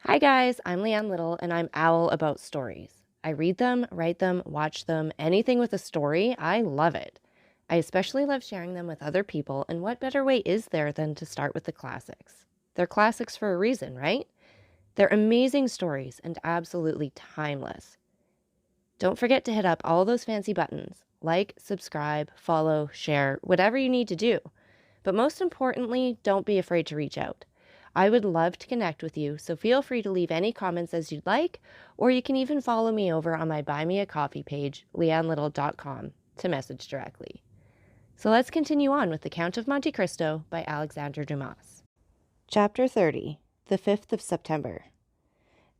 Hi guys, I'm Leanne Little and I'm owl about stories. I read them, write them, watch them, anything with a story, I love it. I especially love sharing them with other people, and what better way is there than to start with the classics? They're classics for a reason, right? They're amazing stories and absolutely timeless. Don't forget to hit up all those fancy buttons like, subscribe, follow, share, whatever you need to do. But most importantly, don't be afraid to reach out. I would love to connect with you, so feel free to leave any comments as you'd like, or you can even follow me over on my Buy Me a Coffee page, leannelittle.com, to message directly. So let's continue on with The Count of Monte Cristo by Alexandre Dumas. Chapter 30, the 5th of September.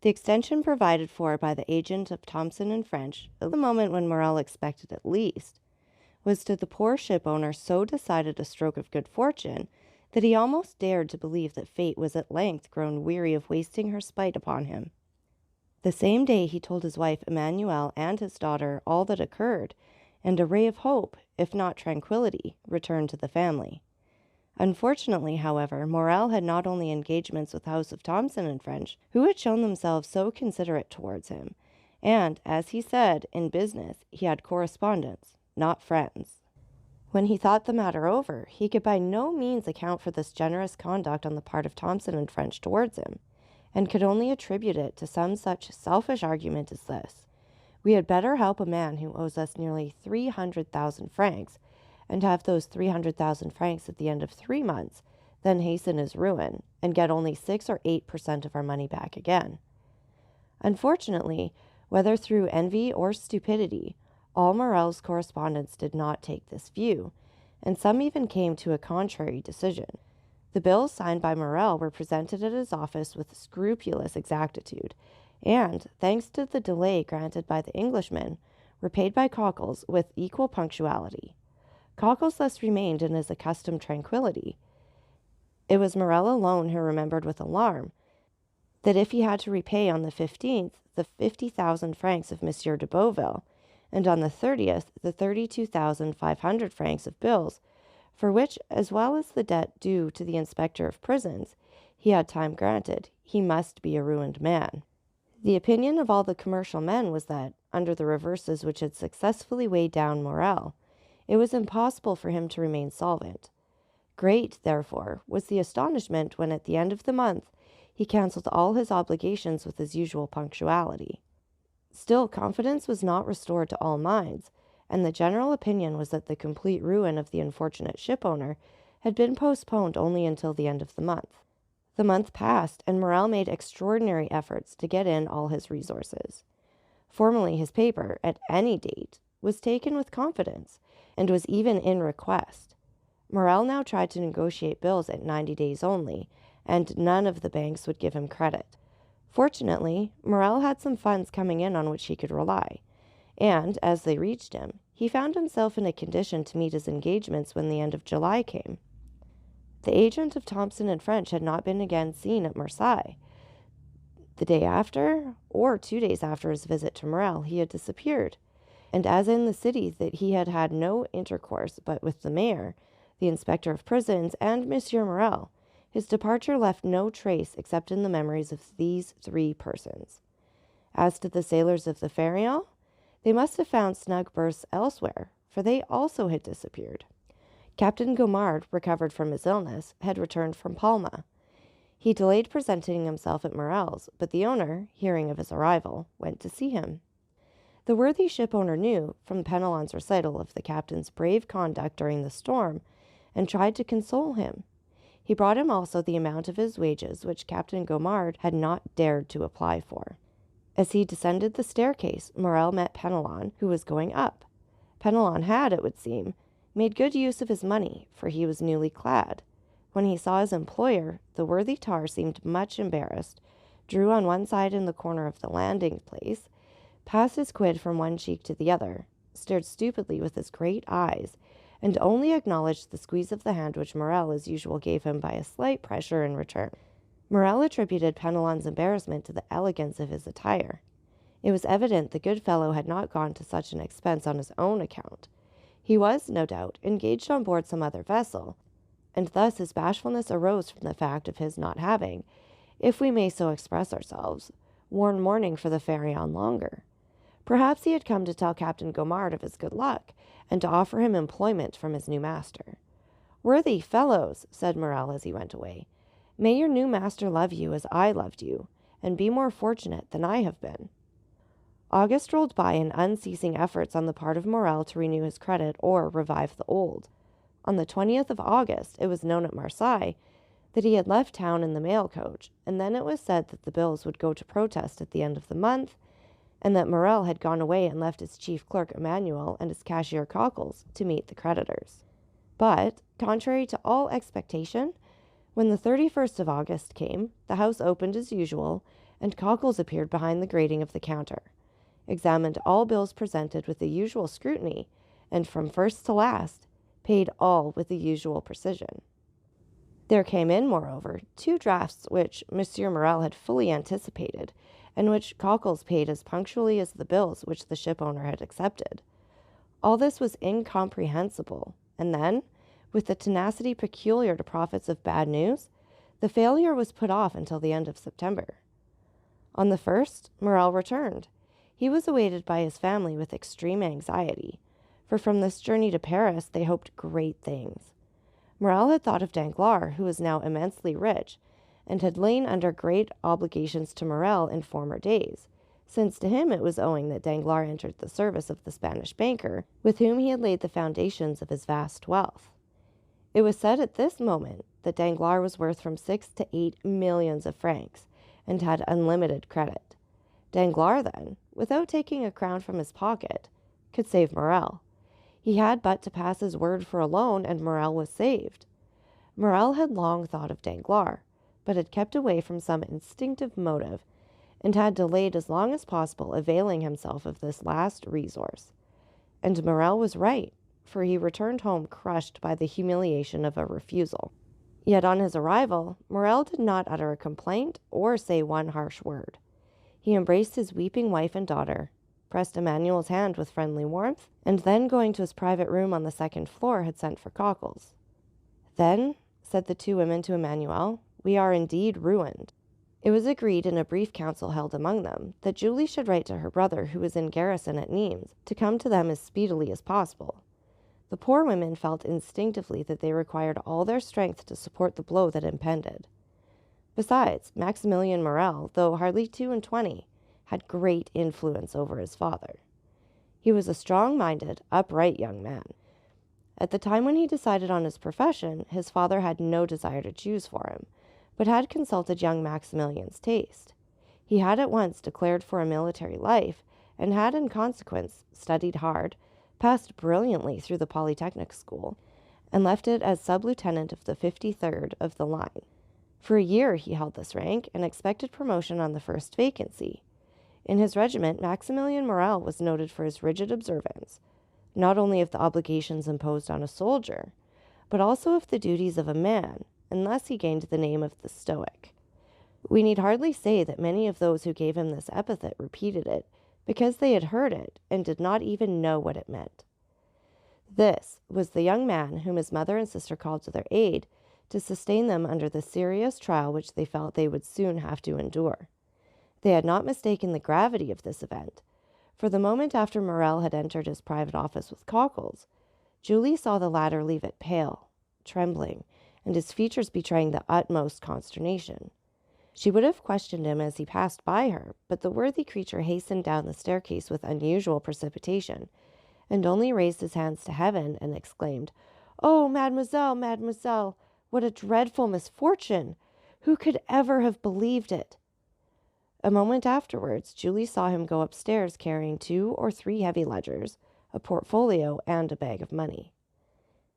The extension provided for by the agent of Thomson and French, at the moment when Morel expected at least, was to the poor ship owner so decided a stroke of good fortune that he almost dared to believe that fate was at length grown weary of wasting her spite upon him. The same day he told his wife Emmanuelle and his daughter all that occurred, and a ray of hope, if not tranquillity, returned to the family. Unfortunately, however, Morel had not only engagements with the house of Thomson and French, who had shown themselves so considerate towards him, and, as he said, in business he had correspondents, not friends. When he thought the matter over, he could by no means account for this generous conduct on the part of Thomson and French towards him, and could only attribute it to some such selfish argument as this: "We had better help a man who owes us nearly 300,000 francs, and have those 300,000 francs at the end of 3 months, than hasten his ruin, and get only 6 or 8% of our money back again." Unfortunately, whether through envy or stupidity, all Morel's correspondents did not take this view, and some even came to a contrary decision. The bills signed by Morel were presented at his office with scrupulous exactitude, and, thanks to the delay granted by the Englishmen, were paid by Cockles with equal punctuality. Cockles thus remained in his accustomed tranquillity. It was Morel alone who remembered with alarm that if he had to repay on the 15th the 50,000 francs of Monsieur de Beauville, and on the 30th the 32,500 francs of bills, for which, as well as the debt due to the inspector of prisons, he had time granted, he must be a ruined man. The opinion of all the commercial men was that, under the reverses which had successfully weighed down Morel, it was impossible for him to remain solvent. Great, therefore, was the astonishment when at the end of the month he cancelled all his obligations with his usual punctuality. Still, confidence was not restored to all minds, and the general opinion was that the complete ruin of the unfortunate shipowner had been postponed only until the end of the month. The month passed, and Morel made extraordinary efforts to get in all his resources. Formerly his paper, at any date, was taken with confidence, and was even in request. Morel now tried to negotiate bills at 90 days only, and none of the banks would give him credit. Fortunately, Morel had some funds coming in on which he could rely, and, as they reached him, he found himself in a condition to meet his engagements when the end of July came. The agent of Thomson and French had not been again seen at Marseille. The day after, or 2 days after his visit to Morel, he had disappeared, and as in the city that he had had no intercourse but with the mayor, the inspector of prisons, and Monsieur Morel, his departure left no trace except in the memories of these 3 persons. As to the sailors of the Pharaon, they must have found snug berths elsewhere, for they also had disappeared. Captain Gaumard, recovered from his illness, had returned from Palma. He delayed presenting himself at Morel's, but the owner, hearing of his arrival, went to see him. The worthy shipowner knew, from Penelon's recital of the captain's brave conduct during the storm, and tried to console him. He brought him also the amount of his wages which Captain Gaumard had not dared to apply for. As he descended the staircase, Morel met Penelon, who was going up. Penelon had, it would seem, made good use of his money, for he was newly clad. When he saw his employer, the worthy tar seemed much embarrassed, drew on one side in the corner of the landing place, passed his quid from one cheek to the other, stared stupidly with his great eyes, and only acknowledged the squeeze of the hand which Morel as usual gave him by a slight pressure in return. Morel attributed Penelon's embarrassment to the elegance of his attire. It was evident the good fellow had not gone to such an expense on his own account. He was, no doubt, engaged on board some other vessel, and thus his bashfulness arose from the fact of his not having, if we may so express ourselves, worn mourning for the ferry on longer. Perhaps he had come to tell Captain Gaumard of his good luck, and to offer him employment from his new master. "Worthy fellows," said Morrel as he went away, "may your new master love you as I loved you, and be more fortunate than I have been." August rolled by in unceasing efforts on the part of Morrel to renew his credit or revive the old. On the 20th of August, it was known at Marseilles that he had left town in the mail coach, and then it was said that the bills would go to protest at the end of the month, and that Morrel had gone away and left his chief clerk Emmanuel and his cashier Cockles to meet the creditors. But, contrary to all expectation, when the 31st of August came, the house opened as usual, and Cockles appeared behind the grating of the counter, examined all bills presented with the usual scrutiny, and from first to last, paid all with the usual precision. There came in, moreover, 2 drafts which Monsieur Morrel had fully anticipated, and which Cockles paid as punctually as the bills which the shipowner had accepted. All this was incomprehensible, and then, with the tenacity peculiar to prophets of bad news, the failure was put off until the end of September. On the 1st, Morrel returned. He was awaited by his family with extreme anxiety, for from this journey to Paris they hoped great things. Morrel had thought of Danglars, who was now immensely rich, and had lain under great obligations to Morrel in former days, since to him it was owing that Danglars entered the service of the Spanish banker, with whom he had laid the foundations of his vast wealth. It was said at this moment that Danglars was worth from 6 to 8 millions of francs, and had unlimited credit. Danglars, then, without taking a crown from his pocket, could save Morrel. He had but to pass his word for a loan, and Morrel was saved. Morrel had long thought of Danglars, but had kept away from some instinctive motive, and had delayed as long as possible availing himself of this last resource. And Morrel was right, for he returned home crushed by the humiliation of a refusal. Yet on his arrival, Morrel did not utter a complaint or say one harsh word. He embraced his weeping wife and daughter, pressed Emmanuel's hand with friendly warmth, and then going to his private room on the 2nd floor had sent for Cockles. "Then," said the 2 women to Emmanuel, "we are indeed ruined." It was agreed in a brief council held among them that Julie should write to her brother, who was in garrison at Nimes, to come to them as speedily as possible. The poor women felt instinctively that they required all their strength to support the blow that impended. Besides, Maximilian Morrel, though hardly 22, had great influence over his father. He was a strong-minded, upright young man. At the time when he decided on his profession, his father had no desire to choose for him, but had consulted young Maximilian's taste. He had at once declared for a military life, and had in consequence studied hard, passed brilliantly through the Polytechnic School, and left it as sub-lieutenant of the 53rd of the line. For a year he held this rank, and expected promotion on the first vacancy. In his regiment, Maximilian Morrel was noted for his rigid observance, not only of the obligations imposed on a soldier, but also of the duties of a man, and thus he gained the name of the Stoic. We need hardly say that many of those who gave him this epithet repeated it, because they had heard it, and did not even know what it meant. This was the young man whom his mother and sister called to their aid, to sustain them under the serious trial which they felt they would soon have to endure. They had not mistaken the gravity of this event, for the moment after Morrel had entered his private office with Cockles, Julie saw the latter leave it pale, trembling, and his features betraying the utmost consternation. She would have questioned him as he passed by her, but the worthy creature hastened down the staircase with unusual precipitation, and only raised his hands to heaven and exclaimed, "Oh, mademoiselle, mademoiselle! What a dreadful misfortune! Who could ever have believed it?" A moment afterwards, Julie saw him go upstairs carrying 2 or 3 heavy ledgers, a portfolio, and a bag of money.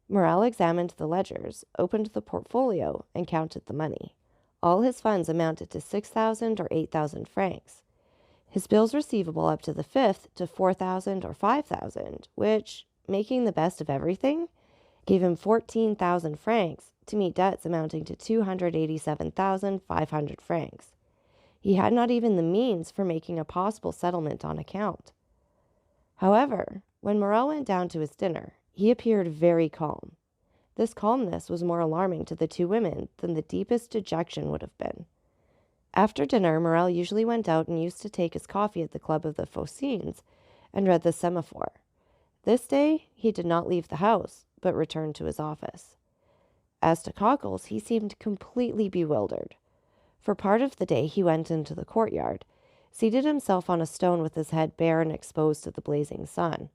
Morrel examined the ledgers, opened the portfolio, and counted the money. All his funds amounted to 6,000 or 8,000 francs. His bills receivable up to the 5th to 4,000 or 5,000, which, making the best of everything, gave him 14,000 francs to meet debts amounting to 287,500 francs. He had not even the means for making a possible settlement on account. However, when Morrel went down to his dinner, he appeared very calm. This calmness was more alarming to the 2 women than the deepest dejection would have been. After dinner, Morel usually went out and used to take his coffee at the Club of the Phocéens and read the Semaphore. This day, he did not leave the house, but returned to his office. As to Cockles, he seemed completely bewildered. For part of the day, he went into the courtyard, seated himself on a stone with his head bare and exposed to the blazing sun.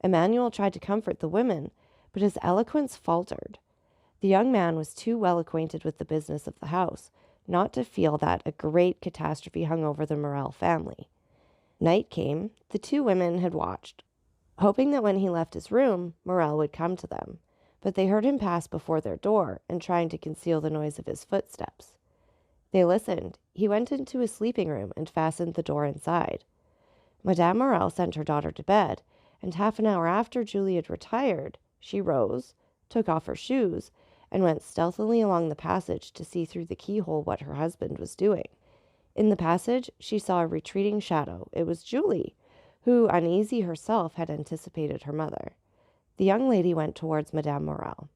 Emmanuel tried to comfort the women, but his eloquence faltered. The young man was too well acquainted with the business of the house not to feel that a great catastrophe hung over the Morel family. Night came. The two women had watched, hoping that when he left his room, Morel would come to them, but they heard him pass before their door and trying to conceal the noise of his footsteps. They listened. He went into his sleeping room and fastened the door inside. Madame Morel sent her daughter to bed, and half an hour after Julie had retired, she rose, took off her shoes, and went stealthily along the passage to see through the keyhole what her husband was doing. In the passage, she saw a retreating shadow. It was Julie, who, uneasy herself, had anticipated her mother. The young lady went towards Madame Morel.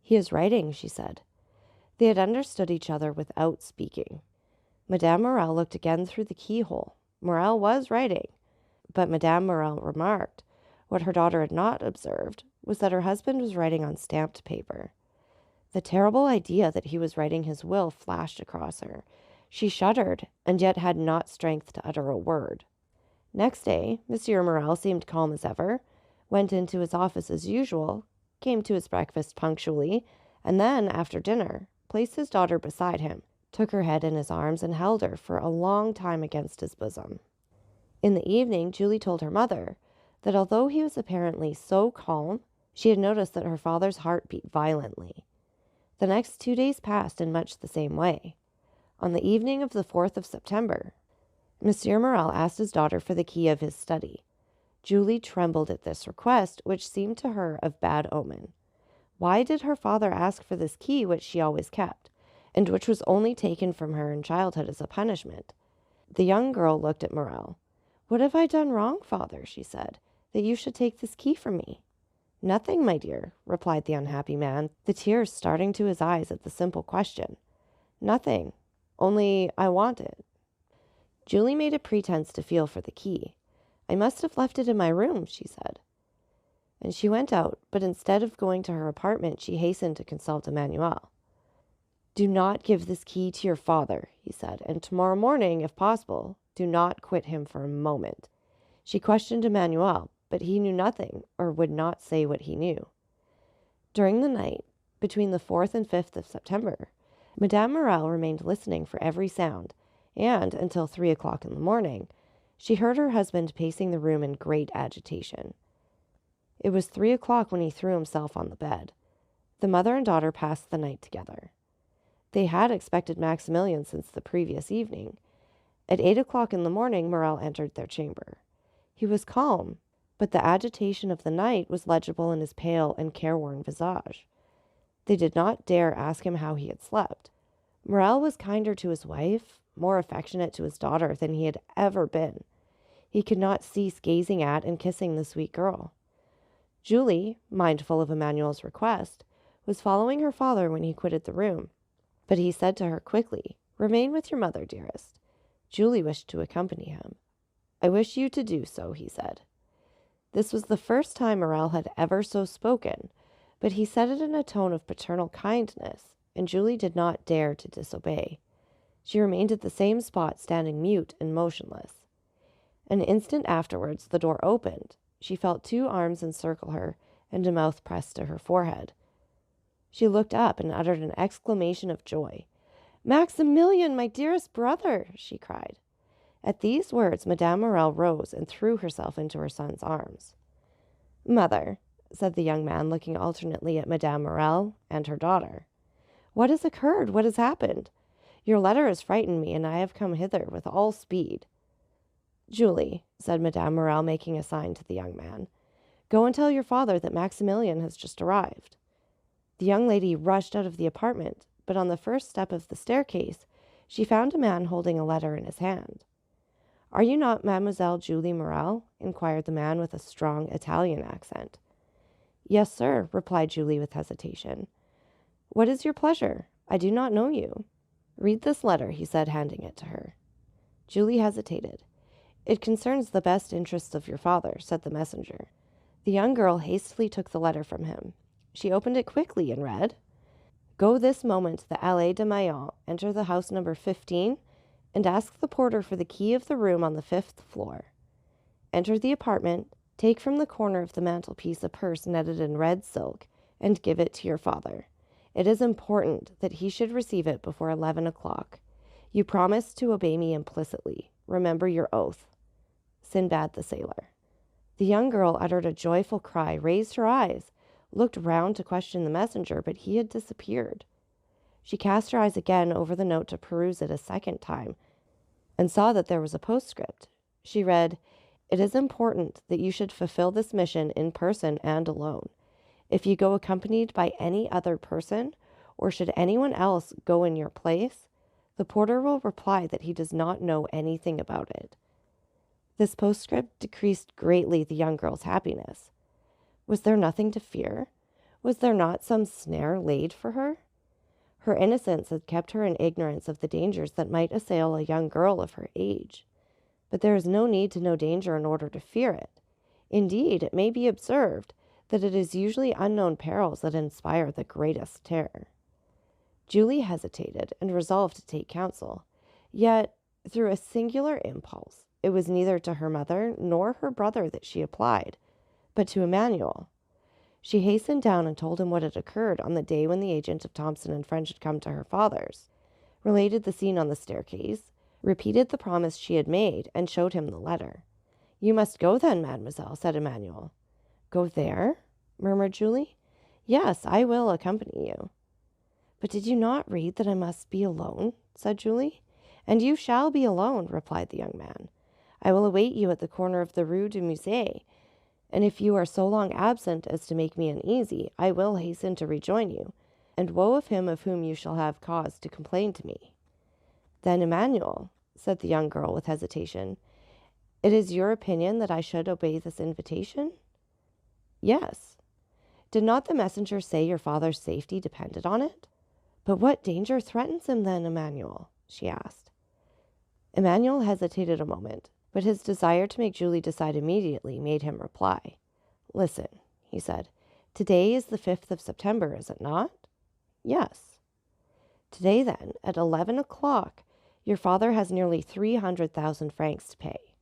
"He is writing," she said. They had understood each other without speaking. Madame Morel looked again through the keyhole. Morel was writing, but Madame Morel remarked what her daughter had not observed was that her husband was writing on stamped paper. The terrible idea that he was writing his will flashed across her. She shuddered, and yet had not strength to utter a word. Next day, Monsieur Morel seemed calm as ever, went into his office as usual, came to his breakfast punctually, and then, after dinner, placed his daughter beside him, took her head in his arms, and held her for a long time against his bosom. In the evening, Julie told her mother that although he was apparently so calm, she had noticed that her father's heart beat violently. The next 2 days passed in much the same way. On the evening of the 4th of September, Monsieur Morel asked his daughter for the key of his study. Julie trembled at this request, which seemed to her of bad omen. Why did her father ask for this key which she always kept, and which was only taken from her in childhood as a punishment? The young girl looked at Morel. "What have I done wrong, father," she said, "that you should take this key from me?" "Nothing, my dear," replied the unhappy man, the tears starting to his eyes at the simple question. "Nothing, only I want it." Julie made a pretense to feel for the key. "I must have left it in my room," she said. And she went out, but instead of going to her apartment, she hastened to consult Emmanuel. "Do not give this key to your father," he said, "and tomorrow morning, if possible, do not quit him for a moment." She questioned Emmanuel, but he knew nothing, or would not say what he knew. During the night, between the 4th and 5th of September, Madame Morel remained listening for every sound, and, until 3 o'clock in the morning, she heard her husband pacing the room in great agitation. It was 3 o'clock when he threw himself on the bed. The mother and daughter passed the night together. They had expected Maximilian since the previous evening. At 8 o'clock in the morning, Morel entered their chamber. He was calm, but the agitation of the night was legible in his pale and careworn visage. They did not dare ask him how he had slept. Morel was kinder to his wife, more affectionate to his daughter than he had ever been. He could not cease gazing at and kissing the sweet girl. Julie, mindful of Emmanuel's request, was following her father when he quitted the room, but he said to her quickly, "Remain with your mother, dearest." Julie wished to accompany him. "I wish you to do so," he said. This was the first time Morel had ever so spoken, but he said it in a tone of paternal kindness, and Julie did not dare to disobey. She remained at the same spot, standing mute and motionless. An instant afterwards, the door opened. She felt 2 arms encircle her, and a mouth pressed to her forehead. She looked up and uttered an exclamation of joy. "Maximilian, my dearest brother!" she cried. At these words, Madame Morel rose and threw herself into her son's arms. "Mother," said the young man, looking alternately at Madame Morel and her daughter, "what has occurred? What has happened? Your letter has frightened me, and I have come hither with all speed." "Julie," said Madame Morel, making a sign to the young man, "go and tell your father that Maximilian has just arrived." The young lady rushed out of the apartment, but on the first step of the staircase, she found a man holding a letter in his hand. "Are you not Mademoiselle Julie Morel?" inquired the man with a strong Italian accent. "Yes, sir," replied Julie with hesitation. "What is your pleasure? I do not know you." "Read this letter," he said, handing it to her. Julie hesitated. "It concerns the best interests of your father," said the messenger. The young girl hastily took the letter from him. She opened it quickly and read, "Go this moment to the Allée de Meillan, enter the house number 15, and ask the porter for the key of the room on the 5th floor. Enter the apartment, take from the corner of the mantelpiece a purse netted in red silk, and give it to your father. It is important that he should receive it before 11 o'clock. You promise to obey me implicitly. Remember your oath. Sinbad the Sailor." The young girl uttered a joyful cry, raised her eyes, looked round to question the messenger, but he had disappeared. She cast her eyes again over the note to peruse it a second time, and saw that there was a postscript. She read, "It is important that you should fulfill this mission in person and alone. If you go accompanied by any other person, or should anyone else go in your place, the porter will reply that he does not know anything about it." This postscript decreased greatly the young girl's happiness. Was there nothing to fear? Was there not some snare laid for her? Her innocence had kept her in ignorance of the dangers that might assail a young girl of her age. But there is no need to know danger in order to fear it. Indeed, it may be observed that it is usually unknown perils that inspire the greatest terror. Julie hesitated and resolved to take counsel. Yet, through a singular impulse, it was neither to her mother nor her brother that she applied, but to Emmanuel. She hastened down and told him what had occurred on the day when the agent of Thompson and French had come to her father's, related the scene on the staircase, repeated the promise she had made, and showed him the letter. "You must go then, mademoiselle," said Emmanuel. "Go there?" murmured Julie. "Yes, I will accompany you." "But did you not read that I must be alone?" said Julie. "And you shall be alone," replied the young man. "I will await you at the corner of the Rue du Musée, and if you are so long absent as to make me uneasy, I will hasten to rejoin you, and woe of him of whom you shall have cause to complain to me." "Then, Emmanuel," said the young girl with hesitation, "it is your opinion that I should obey this invitation?" "Yes." "Did not the messenger say your father's safety depended on it?" "But what danger threatens him then, Emmanuel?" she asked. Emmanuel hesitated a moment, but his desire to make Julie decide immediately made him reply. "Listen," he said. "Today is the 5th of September, is it not?" "Yes." "Today, then, at 11 o'clock, your father has nearly 300,000 francs to pay."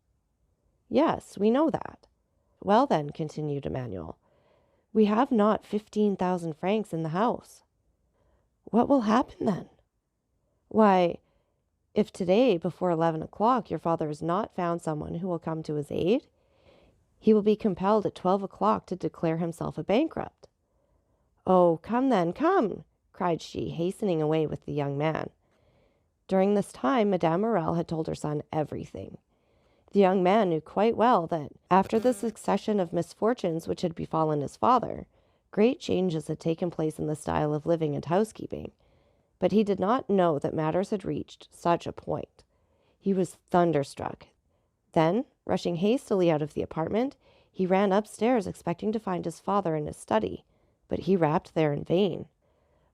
"Yes, we know that." "Well, then," continued Emmanuel, "we have not 15,000 francs in the house." "What will happen then?" "Why, if today, before 11 o'clock, your father has not found someone who will come to his aid, he will be compelled at 12 o'clock to declare himself a bankrupt." "Oh, come then, come!" cried she, hastening away with the young man. During this time, Madame Morel had told her son everything. The young man knew quite well that, after the succession of misfortunes which had befallen his father, great changes had taken place in the style of living and housekeeping. But he did not know that matters had reached such a point. He was thunderstruck. Then, rushing hastily out of the apartment, he ran upstairs expecting to find his father in his study, but he rapped there in vain.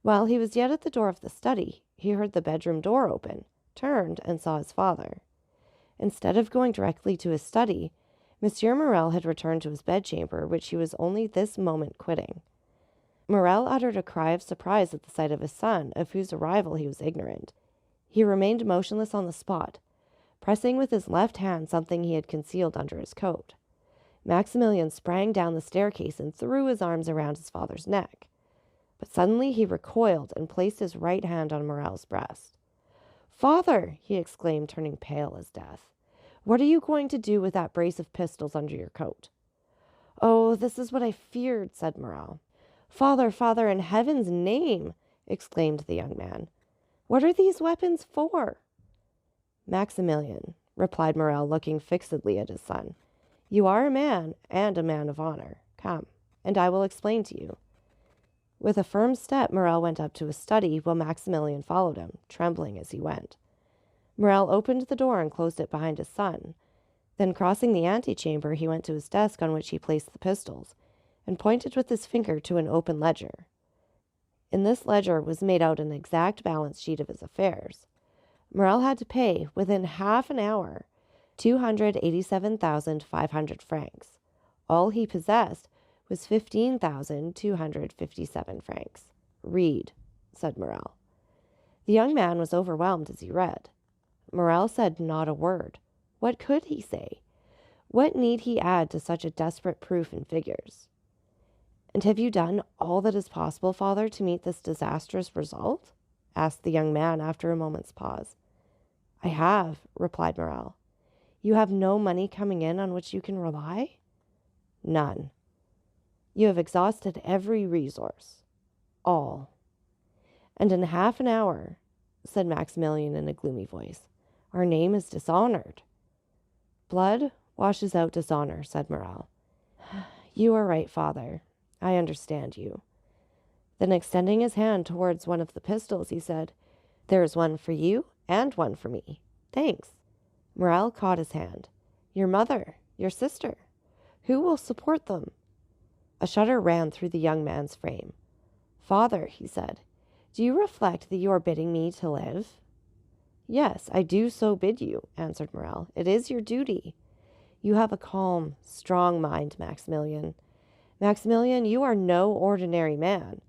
While he was yet at the door of the study, he heard the bedroom door open, turned, and saw his father. Instead of going directly to his study, Monsieur Morel had returned to his bedchamber, which he was only this moment quitting. Morel uttered a cry of surprise at the sight of his son, of whose arrival he was ignorant. He remained motionless on the spot, pressing with his left hand something he had concealed under his coat. Maximilian sprang down the staircase and threw his arms around his father's neck. But suddenly he recoiled and placed his right hand on Morel's breast. "Father!" he exclaimed, turning pale as death. "What are you going to do with that brace of pistols under your coat?" "Oh, this is what I feared," said Morel. "Father, father, in heaven's name!" exclaimed the young man. "What are these weapons for?" "Maximilian," replied Morel, looking fixedly at his son, "you are a man, and a man of honor. Come, and I will explain to you." With a firm step, Morel went up to his study, while Maximilian followed him, trembling as he went. Morel opened the door and closed it behind his son. Then, crossing the antechamber, he went to his desk, on which he placed the pistols, and pointed with his finger to an open ledger. In this ledger was made out an exact balance sheet of his affairs. Morel had to pay, within half an hour, 287,500 francs. All he possessed was 15,257 francs. "Read," said Morel. The young man was overwhelmed as he read. Morel said not a word. What could he say? What need he add to such a desperate proof in figures? "And have you done all that is possible, father, to meet this disastrous result?" asked the young man after a moment's pause. "I have," replied Morel. "You have no money coming in on which you can rely?" "None." "You have exhausted every resource?" "All." "And in half an hour," said Maximilian in a gloomy voice, "our name is dishonored." "Blood washes out dishonor," said Morel. "You are right, father. I understand you." Then, extending his hand towards one of the pistols, he said, "There is one for you and one for me. Thanks." Morel caught his hand. "Your mother, your sister, who will support them?" A shudder ran through the young man's frame. "Father," he said, "do you reflect that you are bidding me to live?" "Yes, I do so bid you," answered Morel. "It is your duty." "You have a calm, strong mind, Maximilian. Maximilian, you are no ordinary man.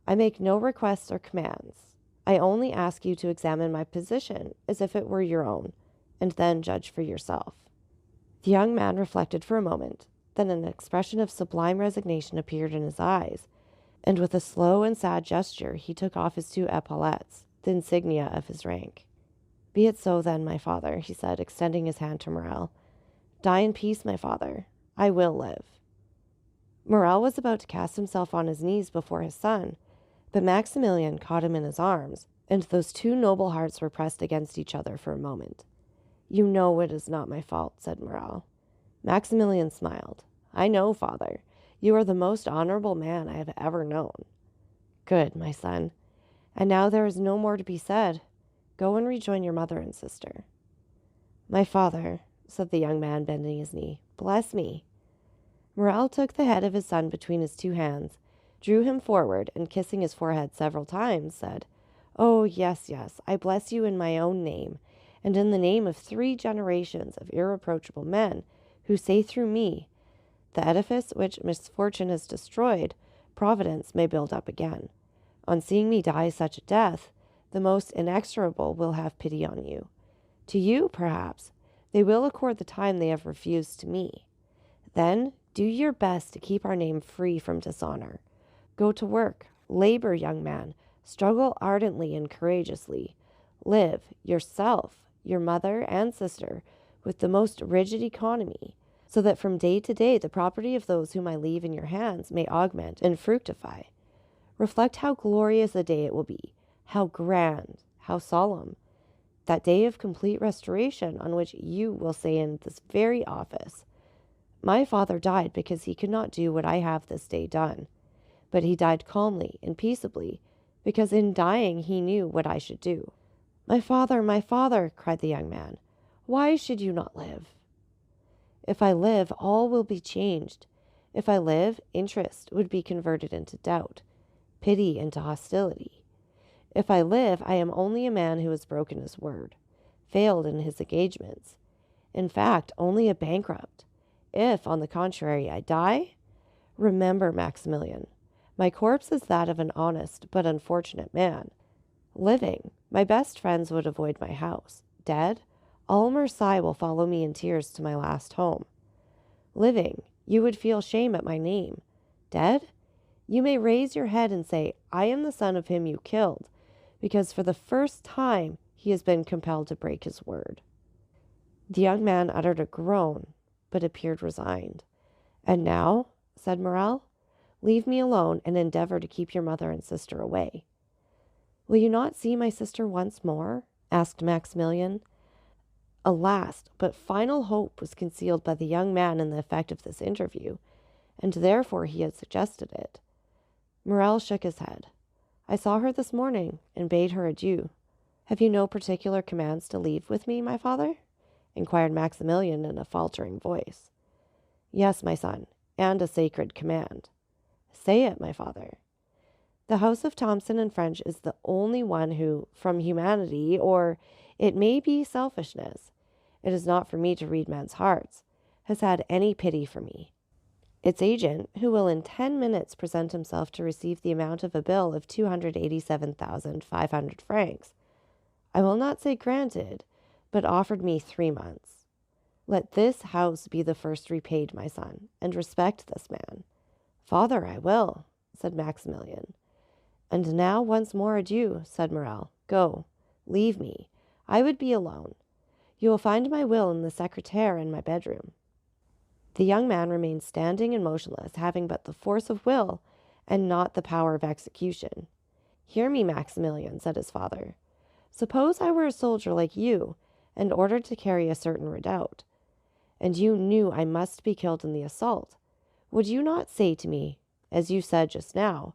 I make no requests or commands. I only ask you to examine my position as if it were your own, and then judge for yourself." The young man reflected for a moment. Then an expression of sublime resignation appeared in his eyes, and with a slow and sad gesture he took off his 2 epaulettes, the insignia of his rank. "Be it so then, my father," he said, extending his hand to Morel. "Die in peace, my father. I will live." Morel was about to cast himself on his knees before his son, but Maximilian caught him in his arms, and those 2 noble hearts were pressed against each other for a moment. "You know it is not my fault," said Morel. Maximilian smiled. "I know, father. You are the most honorable man I have ever known." "Good, my son. And now there is no more to be said. Go and rejoin your mother and sister." "My father," said the young man, bending his knee, "bless me." Morel took the head of his son between his 2 hands, drew him forward, and kissing his forehead several times, said, "Oh, yes, yes, I bless you in my own name, and in the name of 3 generations of irreproachable men who say through me, 'The edifice which misfortune has destroyed, Providence may build up again.' On seeing me die such a death, the most inexorable will have pity on you. To you, perhaps, they will accord the time they have refused to me. Then do your best to keep our name free from dishonor. Go to work, labor, young man, struggle ardently and courageously. Live, yourself, your mother and sister, with the most rigid economy, so that from day to day the property of those whom I leave in your hands may augment and fructify. Reflect how glorious a day it will be, how grand, how solemn, that day of complete restoration on which you will say in this very office, 'My father died because he could not do what I have this day done. But he died calmly and peaceably, because in dying he knew what I should do.'" My father," cried the young man, "why should you not live?" "If I live, all will be changed. If I live, interest would be converted into doubt, pity into hostility. If I live, I am only a man who has broken his word, failed in his engagements, in fact, only a bankrupt. If, on the contrary, I die, remember, Maximilian, my corpse is that of an honest but unfortunate man. Living, my best friends would avoid my house. Dead, all Marseille will follow me in tears to my last home. Living, you would feel shame at my name. Dead, you may raise your head and say, 'I am the son of him you killed,' because for the first time he has been compelled to break his word." The young man uttered a groan, but appeared resigned. "And now," said Morel, "leave me alone and endeavor to keep your mother and sister away." "Will you not see my sister once more?" asked Maximilian. A last but final hope was concealed by the young man in the effect of this interview, and therefore he had suggested it. Morel shook his head. "I saw her this morning and bade her adieu." "Have you no particular commands to leave with me, my father?" inquired Maximilian in a faltering voice. "Yes, my son, and a sacred command." "Say it, my father." "The house of Thomson and French is the only one who, from humanity, or It may be selfishness. It is not for me to read men's hearts, has had any pity for me. Its agent, who will in 10 minutes present himself to receive the amount of a bill of 287,500 francs, I will not say granted, but offered me 3 months. Let this house be the first repaid, my son, and respect this man. Father, I will, said Maximilian. And now once more adieu, said Morrel. Go, leave me. I would be alone. You will find my will in the secretaire in my bedroom. The young man remained standing and motionless, having but the force of will and not the power of execution. Hear me, Maximilian, said his father. Suppose I were a soldier like you, and ordered to carry a certain redoubt, and you knew I must be killed in the assault. Would you not say to me, as you said just now,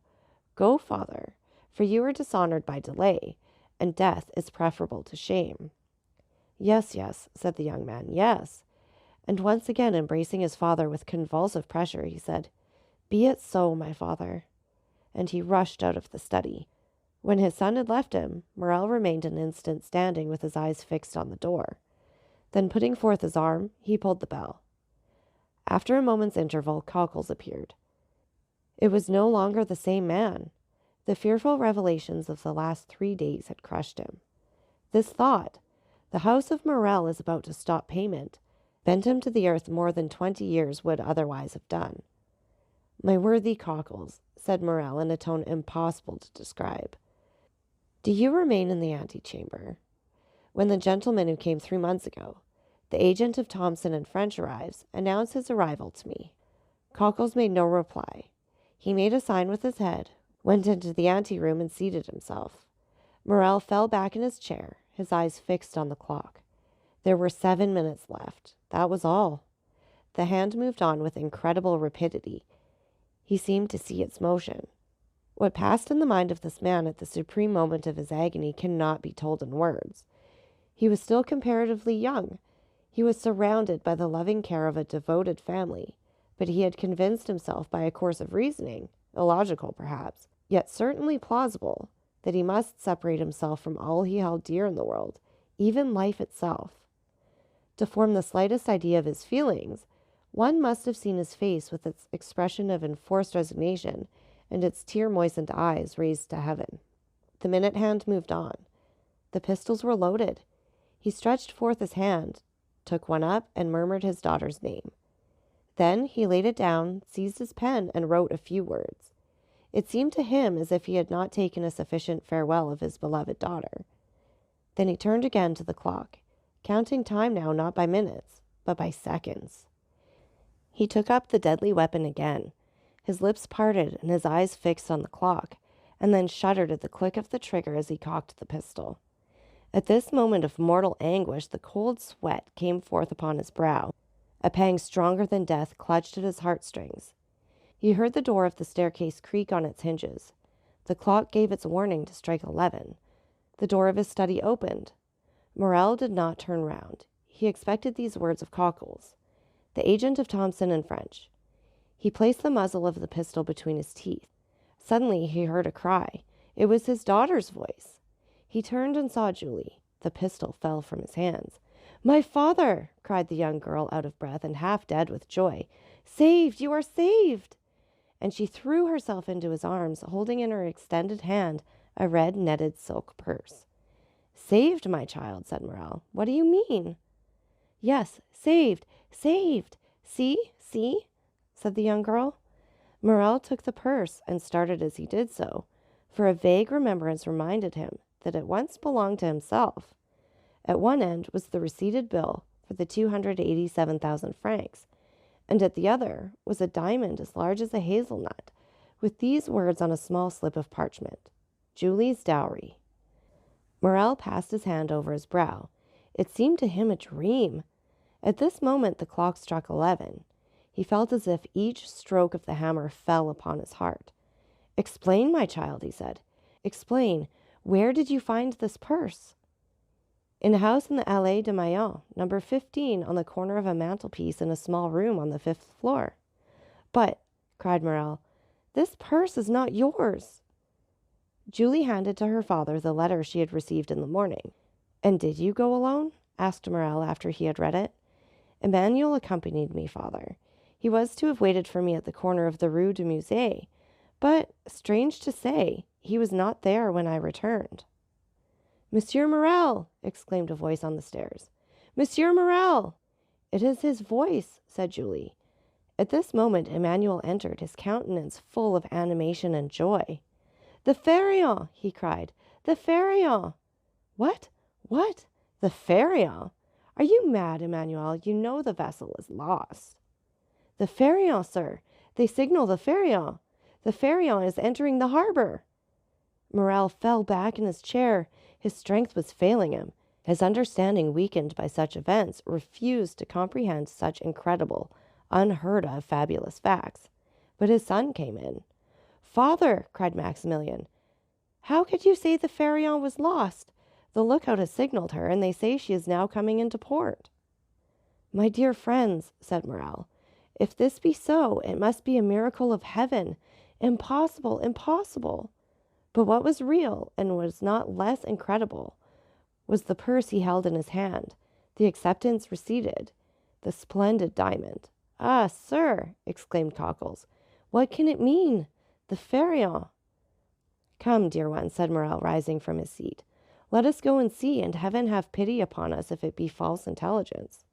Go, father, for you are dishonored by delay, and death is preferable to shame? Yes, yes, said the young man, yes. And once again embracing his father with convulsive pressure, he said, Be it so, my father. And he rushed out of the study. When his son had left him, Morrel remained an instant standing with his eyes fixed on the door. Then putting forth his arm, he pulled the bell. After a moment's interval, Cockles appeared. It was no longer the same man. The fearful revelations of the last 3 days had crushed him. This thought, the house of Morrel is about to stop payment, bent him to the earth more than 20 years would otherwise have done. My worthy Cockles, said Morrel in a tone impossible to describe, do you remain in the antechamber? When the gentleman who came 3 months ago, the agent of Thomson and French, arrives, announce his arrival to me. Cockles made no reply. He made a sign with his head, went into the anteroom and seated himself. Morrel fell back in his chair, his eyes fixed on the clock. There were 7 minutes left. That was all. The hand moved on with incredible rapidity. He seemed to see its motion. What passed in the mind of this man at the supreme moment of his agony cannot be told in words. He was still comparatively young. He was surrounded by the loving care of a devoted family, but he had convinced himself by a course of reasoning, illogical perhaps, yet certainly plausible, that he must separate himself from all he held dear in the world, even life itself. To form the slightest idea of his feelings, one must have seen his face with its expression of enforced resignation and its tear-moistened eyes raised to heaven. The minute hand moved on. The pistols were loaded. He stretched forth his hand, took one up, and murmured his daughter's name. Then he laid it down, seized his pen, and wrote a few words. It seemed to him as if he had not taken a sufficient farewell of his beloved daughter. Then he turned again to the clock, counting time now not by minutes, but by seconds. He took up the deadly weapon again, his lips parted and his eyes fixed on the clock, and then shuddered at the click of the trigger as he cocked the pistol. At this moment of mortal anguish, the cold sweat came forth upon his brow. A pang stronger than death clutched at his heartstrings. He heard the door of the staircase creak on its hinges. The clock gave its warning to strike 11. The door of his study opened. Morrel did not turn round. He expected these words of Cockles, the agent of Thomson and French. He placed the muzzle of the pistol between his teeth. Suddenly he heard a cry. It was his daughter's voice. He turned and saw Julie. The pistol fell from his hands. "My father!" cried the young girl, out of breath and half dead with joy. "Saved! You are saved!" And she threw herself into his arms, holding in her extended hand a red netted silk purse. "Saved, my child," said Morrel. "What do you mean?" "Yes, saved, saved! See, see!" said the young girl. Morrel took the purse and started as he did so, for a vague remembrance reminded him that it once belonged to himself. At one end was the receipted bill for the 287,000 francs, and at the other was a diamond as large as a hazelnut, with these words on a small slip of parchment: Julie's dowry. Morrel passed his hand over his brow. It seemed to him a dream. At this moment the clock struck 11. He felt as if each stroke of the hammer fell upon his heart. "Explain, my child," he said. "Explain. Where did you find this purse?" "In a house in the Allée de Meilhan, number 15, on the corner of a mantelpiece in a small room on the 5th floor." "But," cried Morrel, "this purse is not yours." Julie handed to her father the letter she had received in the morning. And did you go alone? Asked Morel after he had read it. Emmanuel accompanied me, father. He was to have waited for me at the corner of the Rue du Musée, but, strange to say, he was not there when I returned. Monsieur Morel! Exclaimed a voice on the stairs. Monsieur Morel! It is his voice, said Julie. At this moment Emmanuel entered, his countenance full of animation and joy. The Pharaon! He cried. The Pharaon! What? What? The Pharaon? Are you mad, Emmanuel? You know the vessel is lost. The Pharaon, sir. They signal the Pharaon. The Pharaon is entering the harbor. Morel fell back in his chair. His strength was failing him. His understanding, weakened by such events, refused to comprehend such incredible, unheard-of, fabulous facts. But his son came in. Father, cried Maximilian, how could you say the Pharaon was lost? The lookout has signaled her, and they say she is now coming into port. My dear friends, said Morel, if this be so, it must be a miracle of heaven. Impossible, impossible. But what was real, and was not less incredible, was the purse he held in his hand, the acceptance receipted, the splendid diamond. Ah, sir, exclaimed Cockles, what can it mean? The Pharaon. Come, dear one, said Morel, rising from his seat. Let us go and see, and heaven have pity upon us if it be false intelligence.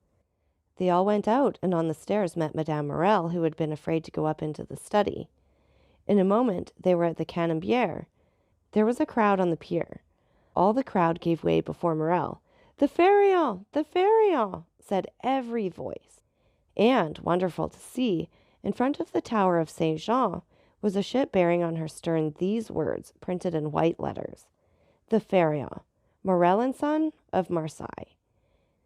They all went out, and on the stairs met Madame Morel, who had been afraid to go up into the study. In a moment they were at the Canebière. There was a crowd on the pier. All the crowd gave way before Morel. The Pharaon! The Pharaon! Said every voice. And, wonderful to see, in front of the tower of Saint Jean was a ship bearing on her stern these words, printed in white letters. The Pharaon, Morel and Son of Marseille.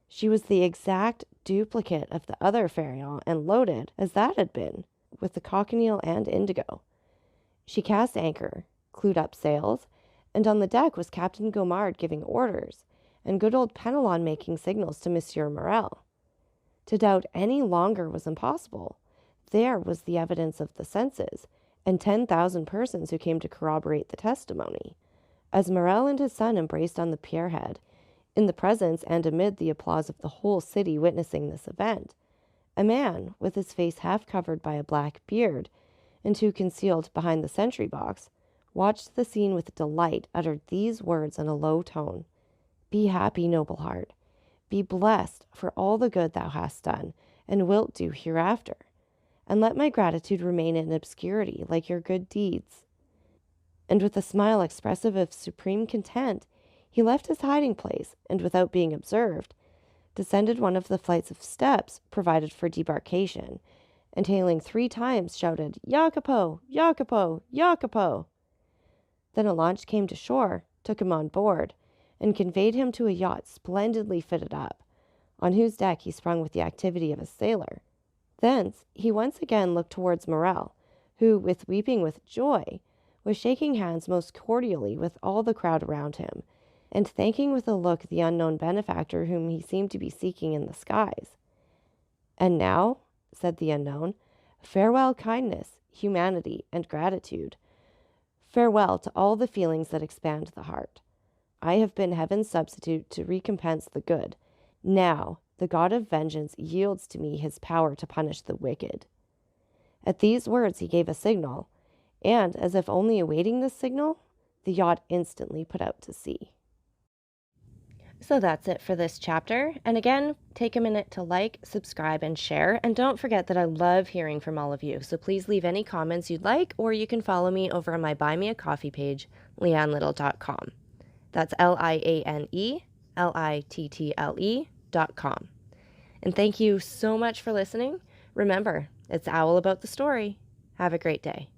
She was the exact duplicate of the other Pharaon, and loaded, as that had been, with the cochineal and indigo. She cast anchor, clewed up sails, and on the deck was Captain Gaumard giving orders, and good old Penelon making signals to Monsieur Morel. To doubt any longer was impossible. There was the evidence of the senses, and 10,000 persons who came to corroborate the testimony. As Morel and his son embraced on the pierhead, in the presence and amid the applause of the whole city witnessing this event, a man, with his face half covered by a black beard, and who, concealed behind the sentry box, watched the scene with delight, uttered these words in a low tone. Be happy, noble heart. Be blessed for all the good thou hast done, and wilt do hereafter. And let my gratitude remain in obscurity, like your good deeds. And with a smile expressive of supreme content, he left his hiding place, and without being observed, descended one of the flights of steps provided for debarkation, and hailing 3 times, shouted, Jacopo! Jacopo! Jacopo! Then a launch came to shore, took him on board, and conveyed him to a yacht splendidly fitted up, on whose deck he sprung with the activity of a sailor. Thence he once again looked towards Morel, who, with weeping with joy, was shaking hands most cordially with all the crowd around him, and thanking with a look the unknown benefactor whom he seemed to be seeking in the skies. And now, said the unknown, farewell kindness, humanity, and gratitude. Farewell to all the feelings that expand the heart. I have been heaven's substitute to recompense the good. Now, the God of vengeance yields to me his power to punish the wicked. At these words he gave a signal, and, as if only awaiting this signal, the yacht instantly put out to sea. So that's it for this chapter. And again, take a minute to like, subscribe, and share. And don't forget that I love hearing from all of you. So please leave any comments you'd like, or you can follow me over on my Buy Me a Coffee page, leannelittle.com. That's LIANELITTLE.com. And thank you so much for listening. Remember, it's Owl about the story. Have a great day.